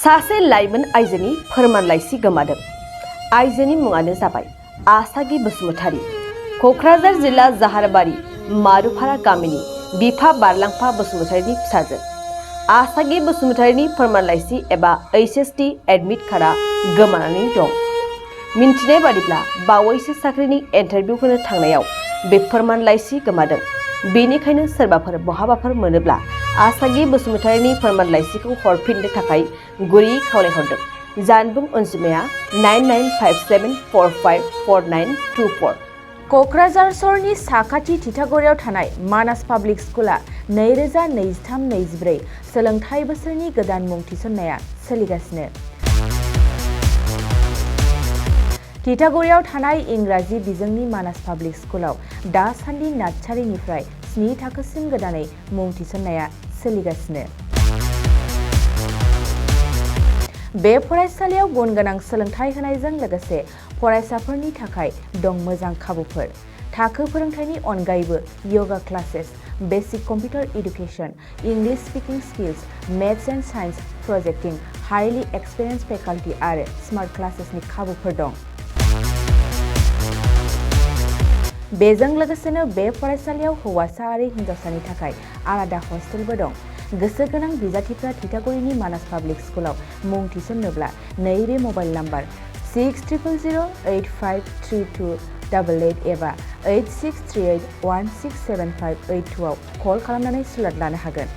सासे लाइमोन आइजोनि फोरमानलाइसि गोमादों। आइजोनि मुङानो जाबाय आसागि बसुमतारी। क'क्राझार जिल्ला जाहारबारि मारुफारा गामिनि बिफा बारलांफा बसुमतारीनि फिसाजो। आसागि बसुमतारीनि फोरमानलाइसि एबा HST एडमिट कार्डआ गोमानानै दं। मिन्थिनाय बादिब्ला बावैसो साख्रिनि इन्टारभिउ होनो थांनायाव बे फोरमानलाइसि गोमादों। बेनिखायनो सोरबाफोर बहाबाफोर मोनोब्ला आसागि बसुमतारीनि फोरमानलाइसिखौ हरफिननो थाखाय गुरैयै खावलायहरदों। जानबुं अनजिमाया 9957454924। क'क्राझार सहरनि साखाथि तितागुरियाव थानाय मानास पाब्लिक स्कुला 2023-24 सोलोंथाइ बोसोरनि गोदान मुं थिसननाया सोलिगासिनो। तितागुरियाव थानाय इंराजि बिजोंनि मानास पाब्लिक स्कुलाव दासान्दि नार्सारिनिफ्राय 7 थाखोसिम गोदानै मुं थिसननाया सोलिगासिनो। बे फरायसालियाव गुन गोनां सोलोंथाइ होनायजों लोगोसे फरायसाफोरनि थाखाय दं मोजां खाबुफोर। थाखो फोरोंथायनि अनगायैबो yoga classes, basic computer education, English speaking skills, maths and science projecting, highly experience faculty आरो स्मार्ट क्लासेसनि खाबुफोर दं। बेजों लोगोसेनो बे फरायसालियाव हौवासा आरो हिन्जावसानि थाखाय आलादा हस्टेलबो दं। गोसो गोनां बिजाथिफ्रा तितागुरिनि मानास पाब्लिक स्कुलाव मुं थिसननोब्ला नैबे मबाइल नाम्बार 6000853288 एबा 8638167582 आव कल खालामनानै स्लट लानो हागोन।